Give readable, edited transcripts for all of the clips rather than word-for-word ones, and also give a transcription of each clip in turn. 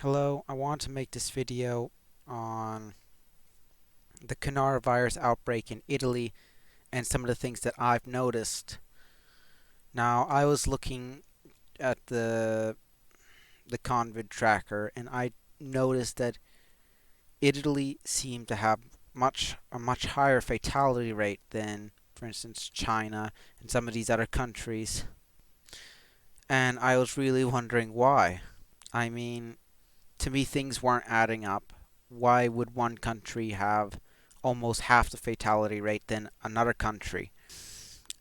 Hello, I want to make this video on the Coronavirus outbreak in Italy and some of the things that I've noticed. Now, I was looking at the Convid tracker and I noticed that Italy seemed to have a much higher fatality rate than, for instance, China and some of these other countries. And I was really wondering why. I mean, to me, things weren't adding up. Why would one country have almost half the fatality rate than another country?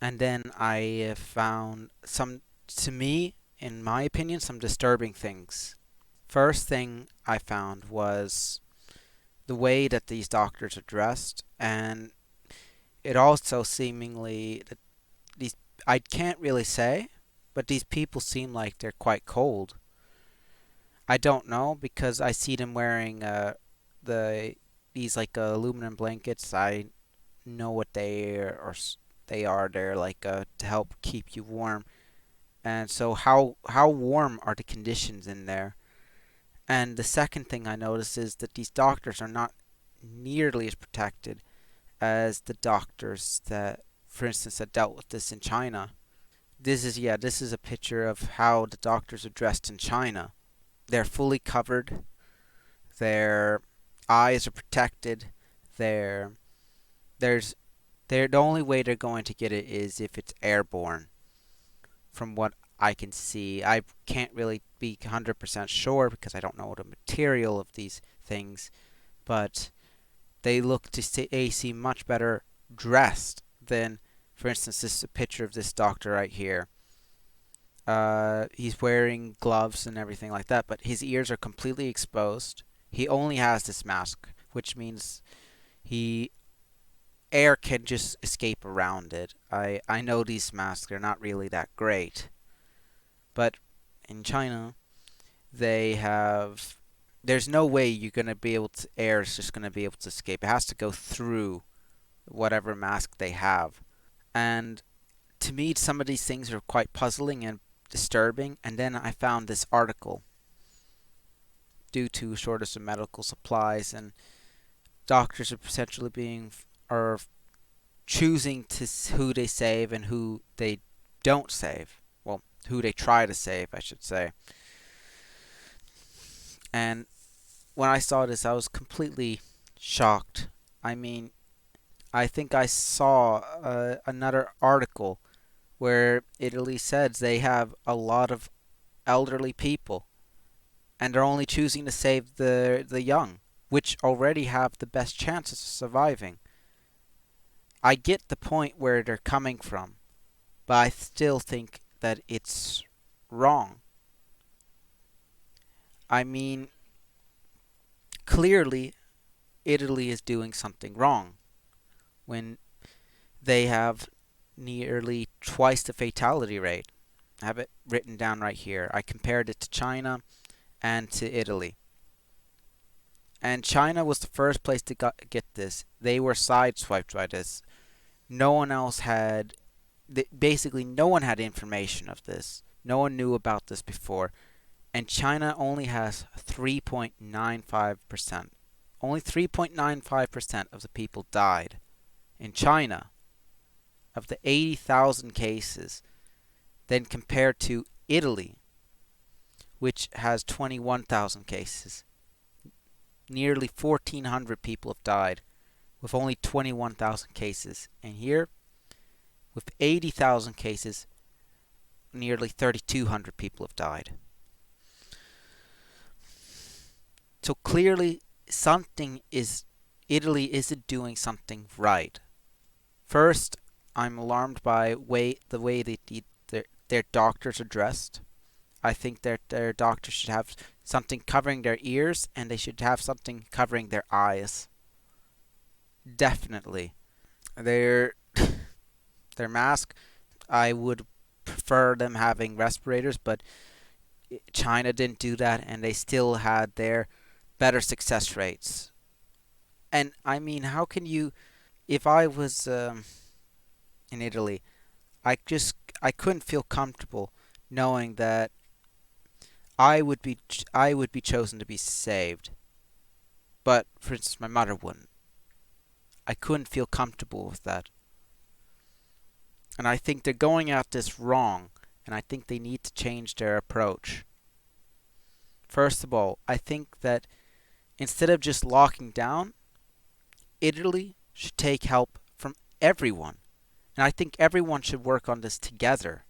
And then I found some, to me, in my opinion, some disturbing things. First thing I found was the way that these doctors are dressed, and it also seemingly that these I can't really say, but these people seem like they're quite cold. I don't know because I see them wearing the these like aluminum blankets. I know what they are. They're like to help keep you warm. And so how warm are the conditions in there? And the second thing I notice is that these doctors are not nearly as protected as the doctors that, for instance, that dealt with this in China. This is a picture of how the doctors are dressed in China. They're fully covered. Their eyes are protected. Their there's the only way they're going to get it is if it's airborne. From what I can see, I can't really be 100% sure because I don't know the material of these things, but they seem much better dressed than, for instance, this is a picture of this doctor right here. He's wearing gloves and everything like that, but his ears are completely exposed. He only has this mask, which means he air can just escape around it. I know these masks are not really that great, but in China they have there's no way you're gonna be able to air is just gonna be able to escape. It has to go through whatever mask they have. And to me some of these things are quite puzzling and disturbing, and then I found this article due to shortage of medical supplies and doctors are potentially being are choosing to who they save and who they don't save. Well, who they try to save, I should say. And when I saw this, I was completely shocked. I mean, I think I saw another article where Italy says they have a lot of elderly people and they're only choosing to save the young, which already have the best chances of surviving. I get the point where they're coming from, but I still think that it's wrong. I mean, clearly Italy is doing something wrong when they have nearly twice the fatality rate. I have it written down right here. I compared it to China and to Italy. And China was the first place to get this. They were sideswiped by this. No one else had, basically, no one had information of this. No one knew about this before. And China only has 3.95%. Only 3.95% of the people died in China of the 80,000 cases, then compared to Italy, which has 21,000 cases. Nearly 1,400 people have died with only 21,000 cases. And here, with 80,000 cases, nearly 3,200 people have died. So clearly, Italy isn't doing something right. First, I'm alarmed by the way their doctors are dressed. I think that their doctors should have something covering their ears and they should have something covering their eyes. Definitely. Their their mask, I would prefer them having respirators, but China didn't do that and they still had their better success rates. And I mean, how can you if I was in Italy, I couldn't feel comfortable knowing that I would be chosen to be saved. But for instance, my mother wouldn't. I couldn't feel comfortable with that. And I think they're going at this wrong, and I think they need to change their approach. First of all, I think that instead of just locking down, Italy should take help from everyone. And I think everyone should work on this together.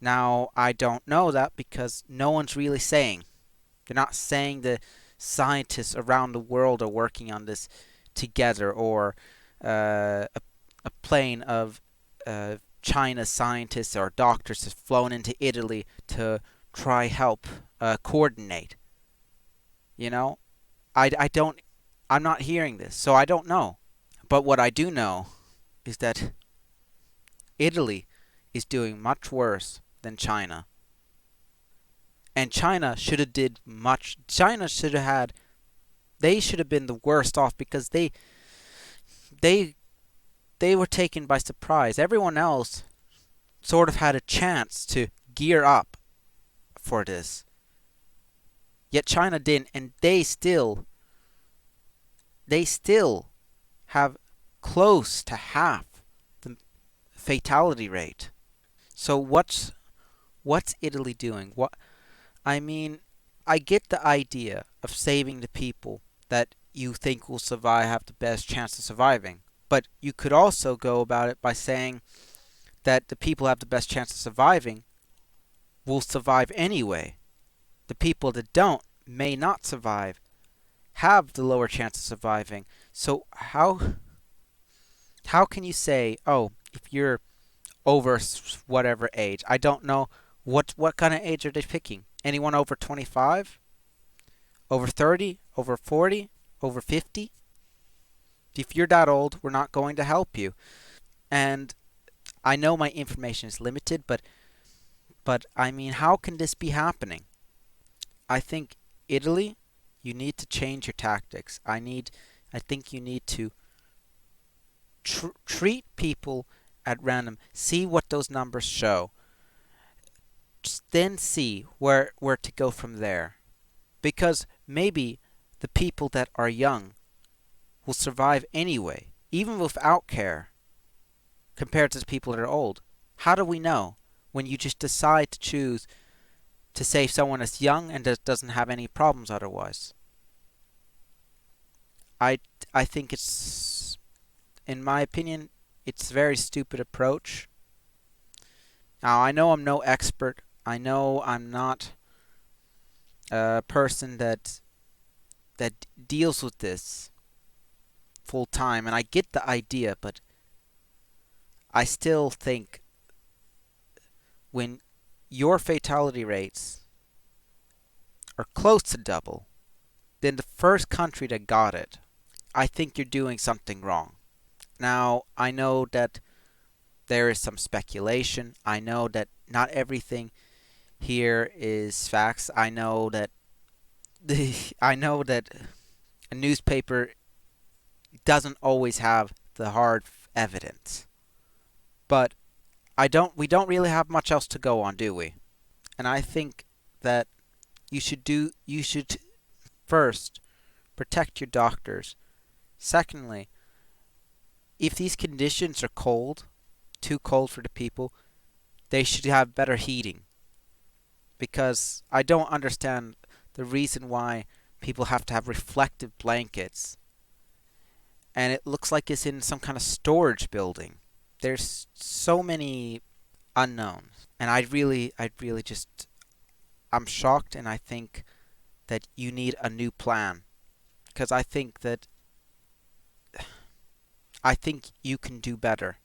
Now, I don't know that because no one's really saying. They're not saying the scientists around the world are working on this together, or a plane of China scientists or doctors has flown into Italy to try help coordinate. You know, I don't, I'm not hearing this, so I don't know. But what I do know is that Italy is doing much worse than China. And China should have did much. China should have had. They should have been the worst off because they they were taken by surprise. Everyone else sort of had a chance to gear up for this. Yet China didn't, and they still have close to half the fatality rate. So what's Italy doing? What I mean, I get the idea of saving the people that you think will survive, have the best chance of surviving. But you could also go about it by saying that the people who have the best chance of surviving will survive anyway. The people that don't may not survive, have the lower chance of surviving. So how can you say, oh, if you're over whatever age? I don't know what kind of age are they picking? Anyone over 25? Over 30? Over 40? Over 50? If you're that old, we're not going to help you. And I know my information is limited, but I mean, how can this be happening? I think Italy, you need to change your tactics. I think you need to treat people at random. See what those numbers show. Then see where to go from there. Because maybe the people that are young will survive anyway, even without care, compared to the people that are old. How do we know when you just decide to choose to save someone that's young and that doesn't have any problems otherwise? I I think it's, in my opinion, it's a very stupid approach. Now I know I'm no expert. I know I'm not a person that deals with this full time, and I get the idea, but I still think when your fatality rates are close to double than the first country that got it, I think you're doing something wrong. Now, I know that there is some speculation. I know that not everything here is facts. I know that a newspaper doesn't always have the hard evidence. But we don't really have much else to go on, do we? And I think that you should first protect your doctors. Secondly, if these conditions are cold, too cold for the people, they should have better heating. Because I don't understand the reason why people have to have reflective blankets. And it looks like it's in some kind of storage building. There's so many unknowns. And I really just, I'm shocked, and I think that you need a new plan. Because I think you can do better.